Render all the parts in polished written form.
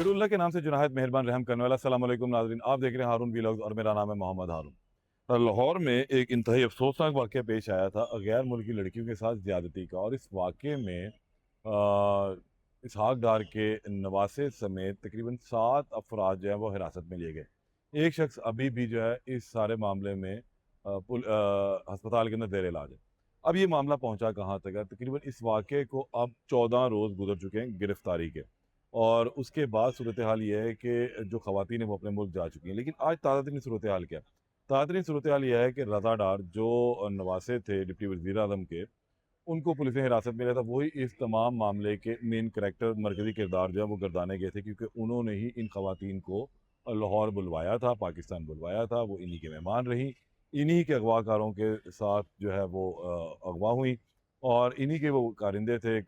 फिरुल्लाह के नाम से जो नहायत मेहरबान रहम करने वाला। अस्सलाम वालेकुम नाज़रीन, आप देख रहे हैं हारून व्लॉग्स और मेरा नाम है मोहम्मद हारून। लाहौर में एक इंतहाई अफसोसनाक वाक़या पेश आया था गैर मुल्की लड़कियों के साथ ज़्यादती का, और इस वाक़े में इसहाक डार के नवासे समेत तकरीबन 7 अफराद जो हैं वो हिरासत में लिए गए। एक शख्स अभी भी जो है इस सारे मामले में अस्पताल के अंदर ज़ेर इलाज है। अब ये मामला पहुंचा कहाँ तक है? तकरीबन इस वाक़े को अब 14 रोज़ गुजर चुके हैं गिरफ्तारी के, और उसके बाद सूरत हाल ये है कि जो ख़वातीन हैं वो अपने मुल्क जा चुकी हैं। लेकिन आज ताज़ा तरीन सूरत हाल क्या है? ताज़ा तरीन सूरत हाल ये है कि रज़ा डार जो नवासे थे डिप्टी वज़ीर आज़म के, उनको पुलिस ने हिरासत में लिया था। वही इस तमाम मामले के मेन करैक्टर, मरकज़ी किरदार जो है वो गर्दाने गए थे, क्योंकि उन्होंने ही इन ख़वातीन को लाहौर बुलवाया था, पाकिस्तान बुलवाया था। वो इन्हीं के मेहमान रहीं, इन्हीं के अगवाकारों के साथ जो है वो अगवा हुई, और इन्हीं के वो कारिंदे थे,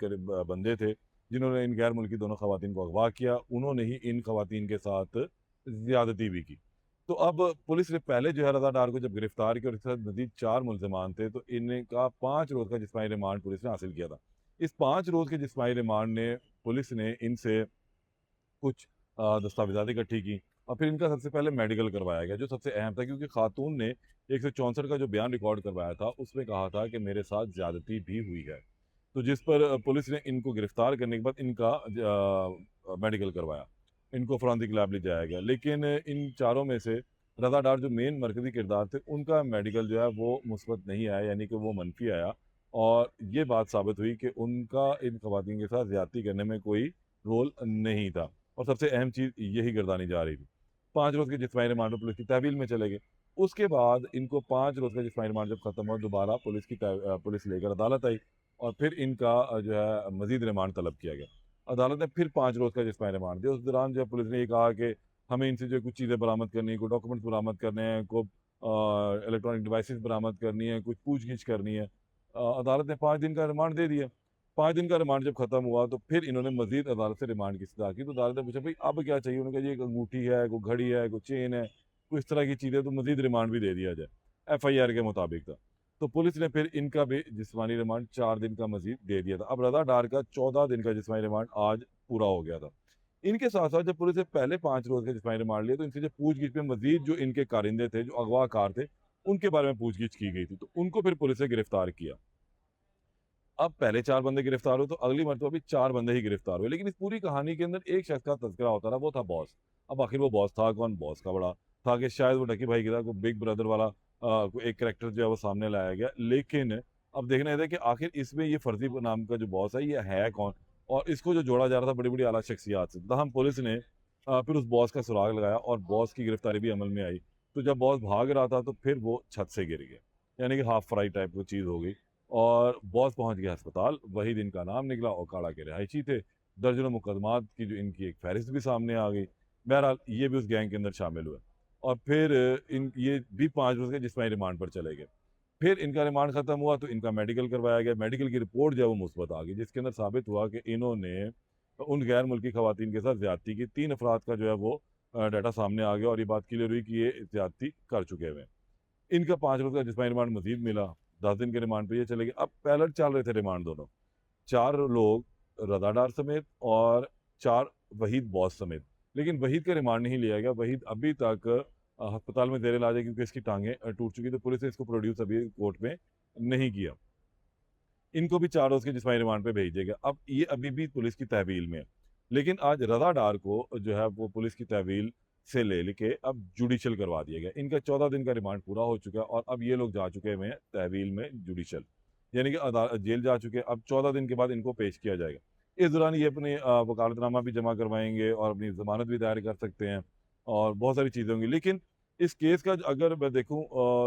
बंदे थे जिन्होंने इन गैर मुल्की दोनों ख़वातीन को अगवा किया। उन्होंने ही इन ख़वातीन के साथ ज़्यादती भी की। तो अब पुलिस ने पहले जो है रज़ा डार को जब गिरफ्तार किया और इसके साथ मज़ीद 4 मुल्ज़िमान थे, तो इनका 5 रोज़ का जिस्मानी रिमांड पुलिस ने हासिल किया था। इस 5 रोज़ के जिस्मानी रिमांड ने पुलिस ने इनसे कुछ दस्तावेज़ात इकट्ठी की, और फिर इनका सबसे पहले मेडिकल करवाया गया, जो सबसे अहम था, क्योंकि खातून ने 164 का जो बयान रिकॉर्ड करवाया था, उसमें कहा था कि मेरे साथ ज़्यादती भी हुई है। तो जिस पर पुलिस ने इनको गिरफ्तार करने के बाद इनका मेडिकल करवाया, इनको फोरेंसिक लैब ले जाया गया। लेकिन इन चारों में से रज़ा डार जो मेन मरकज़ी किरदार थे, उनका मेडिकल जो है वो मुस्बत नहीं आया, यानी कि वो मनफी आया, और ये बात साबित हुई कि उनका इन ख़वातीन के साथ ज़्यादती करने में कोई रोल नहीं था, और सबसे अहम चीज़ यही गर्दानी जा रही थी। 5 रोज़ के जिस्मानी रिमांड में पुलिस की तहवील में चले गए। उसके बाद इनको 5 रोज़ का जिस्मानी रिमांड जब खत्म हुआ, दोबारा पुलिस लेकर अदालत आई, और फिर इनका जो है मज़ीद रिमांड तलब किया गया। अदालत ने फिर 5 रोज़ का जिस्मानी रिमांड दिया। उस दौरान जो है पुलिस ने ये कहा कि हमें इनसे जो कुछ चीज़ें बरामद करनी है, कोई डॉक्यूमेंट्स बरामद करने हैं, को इलेक्ट्रॉनिक डिवाइसेज़ बरामद करनी है, कुछ पूछ-गिछ करनी है। अदालत ने 5 दिन का रिमांड दे दिया। 5 दिन का रिमांड जब खत्म हुआ, तो फिर इन्होंने मज़ीद अदालत से रिमांड की इस्तदा की। तो अदालत ने पूछा, भई अब क्या चाहिए? उन्होंने कहा, जी एक अंगूठी है, कोई घड़ी है, कोई चेन है, कोई इस तरह की चीज़ें, तो मज़ीद रिमांड भी दे दिया जाए। एफआईआर के मुताबिक था। तो पुलिस ने फिर इनका भी जिस्मानी रिमांड 4 दिन का मज़ीद दे दिया था। अब रज़ा डार का 14 दिन का जिस्मानी रिमांड आज पूरा हो गया था। इनके साथ-साथ जब पुलिस ने पहले 5 रोज़ का जिस्मानी रिमांड लिया, तो इनसे जो पूछ-गिछ में मज़ीद जो इनके कारिंदे थे, जो अगवाकार थे, उनके बारे में पूछ-गिछ की गई थी। तो उनको फिर पुलिस ने गिरफ्तार किया। अब पहले 4 बंदे गिरफ्तार हुए, तो अगली मर्तबा भी 4 बंदे ही गिरफ्तार हुए। लेकिन इस पूरी कहानी के अंदर एक शख्स का तज़किरा होता रहा, वो था बॉस। अब आखिर वो बॉस था कौन? बॉस का बड़ा था कि शायद वो ढकी भाई की तरह कोई बिग ब्रदर वाला कोई एक कैरेक्टर जो है वो सामने लाया गया। लेकिन अब देखना ये था कि आखिर इसमें ये फर्जी नाम का जो बॉस है, ये है कौन? और इसको जो जोड़ा जा रहा था बड़ी-बड़ी आला शख्सियात से। तहम पुलिस ने फिर उस बॉस का सुराग लगाया, और बॉस की गिरफ्तारी भी अमल में आई। तो जब बॉस भाग रहा था, तो फिर वो छत से गिर गया। यानी कि हाफ फ्राई टाइप की चीज़ हो गई, और बॉस पहुंच गया अस्पताल। वहीद इनका नाम निकला, ओकाड़ा के रिहायशी थे। दर्जनों मुकदमात की जो इनकी एक फहरिस्त भी सामने आ गई। बहरहाल ये भी उस गैंग के अंदर शामिल हुए, और फिर इन ये भी 5 रोज़ के जिस्मानी रिमांड पर चले गए। फिर इनका रिमांड खत्म हुआ, तो इनका मेडिकल करवाया गया। मेडिकल की रिपोर्ट जो है वो मुस्बत आ गई, जिसके अंदर साबित हुआ कि इन्होंने उन गैर मुल्की खवातीन के साथ ज्यादती की। 3 अफराद का जो है वो डाटा सामने आ गया, और ये बात क्लियर हुई कि ये ज्यादती कर चुके हुए हैं। इनका 5 रोज़ का जिस्मानी रिमांड मज़ीद मिला, 10 दिन के रिमांड पे ये चले गए। अब पैरेलल चल रहे थे रिमांड दोनों। 4 लोग रज़ा डार समेत, और 4 वहीद बॉस समेत। लेकिन वहीद का रिमांड नहीं लिया गया। वहीद अभी तक अस्पताल में ज़ेर इलाज है, क्योंकि इसकी टाँगें टूट चुकी, तो पुलिस ने इसको प्रोड्यूस अभी कोर्ट में नहीं किया। इनको भी 4 रोज़ के जिस्मानी रिमांड पे भेज दिया गया। अब ये अभी भी पुलिस की तहवील में है। लेकिन आज रज़ा डार को जो है वो पुलिस की तहवील से ले लेके अब जुडिशियल करवा दिया गया। इनका 14 दिन का रिमांड पूरा हो चुका है, और अब ये लोग जा चुके हुए हैं तहवील में जुडिशियल। यानी कि जेल जा चुके हैं। अब 14 दिन के बाद इनको पेश किया जाएगा। इस दौरान ये अपने वकालतनामा भी जमा करवाएँगे, और अपनी ज़मानत भी दायर कर सकते हैं, और बहुत सारी चीज़ें होंगी। लेकिन इस केस का अगर मैं देखूँ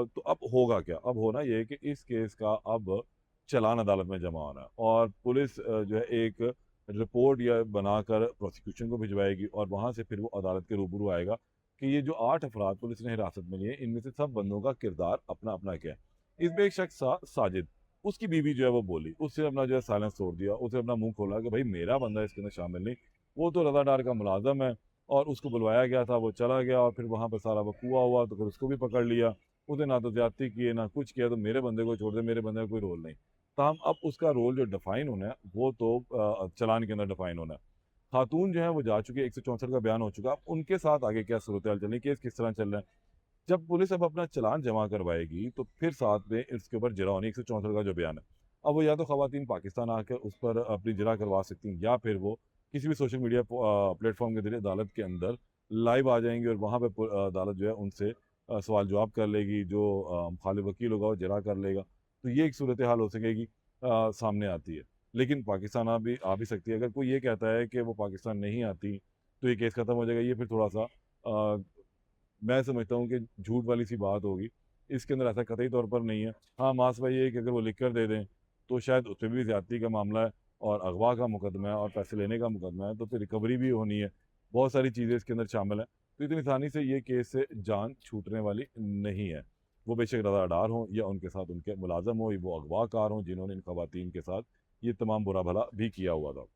तो अब होगा क्या? अब होना ये है कि इस केस का अब चालान अदालत में जमा होना है, और पुलिस जो है एक रिपोर्ट या बनाकर प्रोसिक्यूशन को भिजवाएगी, और वहाँ से फिर वो अदालत के रूबरू आएगा कि ये जो 8 अफराद पुलिस ने हिरासत में लिए, इनमें से सब बंदों का किरदार अपना-अपना क्या है। इसमें एक शख्स था साजिद, उसकी बीवी जो है वो बोली, उसने अपना जो है साइलेंस तोड़ दिया, उसने अपना मुँह खोला कि भाई मेरा बंदा इसके अंदर शामिल नहीं, वो तो रज़ादार का मुलाज़िम है, और उसको बुलवाया गया था, वो चला गया, और फिर वहाँ पर सारा वकूआ हुआ, तो फिर उसको भी पकड़ लिया। उसने ना तो ज़्यादती की है, ना कुछ किया, तो मेरे बंदे को छोड़ दे, मेरे बंदे का कोई रोल नहीं। ताहम अब उसका रोल जो डिफाइन होना है, वो तो चालान के अंदर डिफाइन होना है। खातून जो है वो जा चुके, 164 का बयान हो चुका। अब उनके साथ आगे क्या सूरत-हाल चल रही है, केस किस तरह चल रहा है। जब पुलिस अब अपना चालान जमा करवाएगी, तो फिर साथ में इसके ऊपर जिरह होनी, 164 का जो बयान है। अब वो या तो ख़वातीन पाकिस्तान आकर उस पर अपनी जिरह करवा सकती हैं, या फिर वो किसी भी सोशल मीडिया प्लेटफ़ॉर्म के ज़रिए अदालत के अंदर लाइव आ जाएँगी और वहाँ पे अदालत जो है उनसे सवाल जवाब कर लेगी, जो मुखालिफ वकील होगा वो जिरह कर लेगा। तो ये एक सूरत हाल हो सकेगी, सामने आती है। लेकिन पाकिस्तान आ भी सकती है। अगर कोई ये कहता है कि वो पाकिस्तान नहीं आती, तो ये केस ख़त्म हो जाएगा, ये फिर थोड़ा-सा अ, मैं समझता हूँ कि झूठ वाली सी बात होगी। इसके अंदर ऐसा कतई तौर पर नहीं है। हाँ, मास-भाई ये है कि अगर वो लिख कर दे दें, तो शायद उसमें भी ज़्यादती का मामला है और अगवा का मुकदमा है और पैसे लेने का मुकदमा है, तो फिर रिकवरी भी होनी है। बहुत सारी चीज़ें इसके अंदर शामिल हैं। तो इतनी आसानी से ये केस से जान छूटने वाली नहीं है। वो बेशक रज़ादार हों या उनके साथ उनके मुलाज़म हों, वो अगवाकार हों जिन्होंने इन खवातीन के साथ ये तमाम बुरा-भला भी किया हुआ था।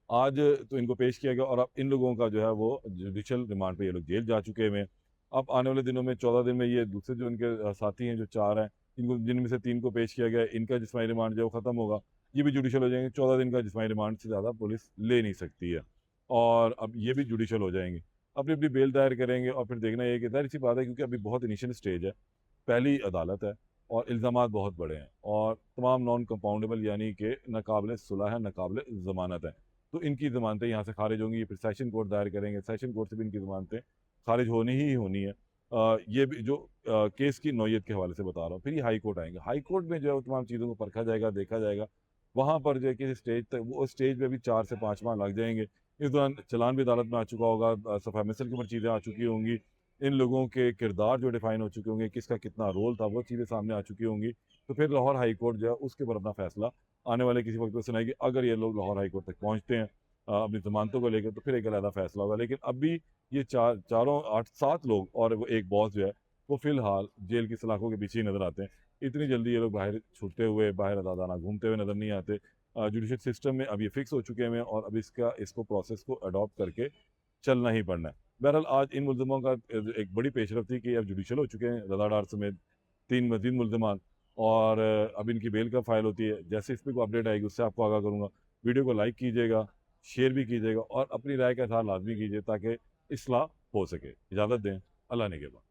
आज तो इनको पेश किया गया और अब इन लोगों का जो है वो जुडिशियल रिमांड पे ये लोग जेल जा चुके हुए हैं। अब आने वाले दिनों में 14 दिन में ये दूसरे जो इनके साथी हैं जो 4 हैं, इनको जिनमें से 3 को पेश किया गया है, इनका जिस्मानी रिमांड जो है वो ख़त्म होगा। ये भी जुडिशियल हो जाएँगे, 14 दिन का जिस्मानी रिमांड से ज़्यादा पुलिस ले नहीं सकती है। और अब ये भी जुडिशियल हो जाएँगे। अपनी-अपनी बेल दायर करेंगे और फिर देखना ये है कि ज़ाहिर-सी बात है क्योंकि अभी बहुत इनिशियल स्टेज है, पहली अदालत है और इल्ज़ामात बहुत बड़े हैं और तमाम नॉन कंपाउंडेबल यानी कि नाक़ाबिले सुलह है, नाक़ाबिले ज़मानत है। तो इनकी ज़मानतें यहाँ से ख़ारिज होंगी, ये फिर सेशन कोर्ट दायर करेंगे, सेशन कोर्ट से भी इनकी ज़मानतें ख़ारिज होनी ही होनी है। ये भी जो केस की नौइयत के हवाले से बता रहा हूँ। फिर ये हाई कोर्ट आएँगे, हाई कोर्ट में जो है वो तमाम चीज़ों को परखा जाएगा, देखा जाएगा। वहाँ पर जो है किसी स्टेज तक वो स्टेज पे भी 4 से 5 माह लग जाएँगे। इस दौरान चालान भी अदालत में आ चुका होगा, सफ़ा मिसल के ऊपर चीज़ें आ चुकी होंगी। इन लोगों के किरदार जो डिफ़ाइन हो चुके होंगे, किसका कितना रोल था, वो चीज़ें सामने आ चुकी होंगी। तो फिर लाहौर हाई कोर्ट जो है उसके ऊपर अपना फ़ैसला आने वाले किसी वक़्त में सुनाएगी। अगर ये लोग लाहौर हाई कोर्ट तक पहुँचते हैं अपनी ज़मानतों को लेकर, तो फिर एक अलहदा फ़ैसला होगा। लेकिन अभी ये चारों 8-7 लोग और वो एक बॉस जो है, वो फ़िलहाल जेल की सलाखों के पीछे ही नज़र आते हैं। इतनी जल्दी ये लोग बाहर छूटते हुए, बाहर आज़ादाना घूमते हुए नज़र नहीं आते। जुडिशल सिस्टम में अब ये फ़िक्स हो चुके हैं और अब इसको प्रोसेस को अडॉप्ट करके चलना ही पड़ना है। बहरहाल आज इन मुल्ज़िमों का एक बड़ी पेशरफ़ थी कि अब जुडिशल हो चुके हैं, रज़ा डार समेत 3 मज़ीद मुल्ज़िमान और अब इनकी बेल कब फ़ाइल होती है, जैसे इस पे कोई अपडेट आएगी उससे आपको आगाह करूँगा। वीडियो को लाइक कीजिएगा, शेयर भी कीजिएगा और अपनी राय का इज़हार लाज़मी कीजिए ताकि इस्लाह हो सके। इजाज़त दें, अल्लाह निगहबान।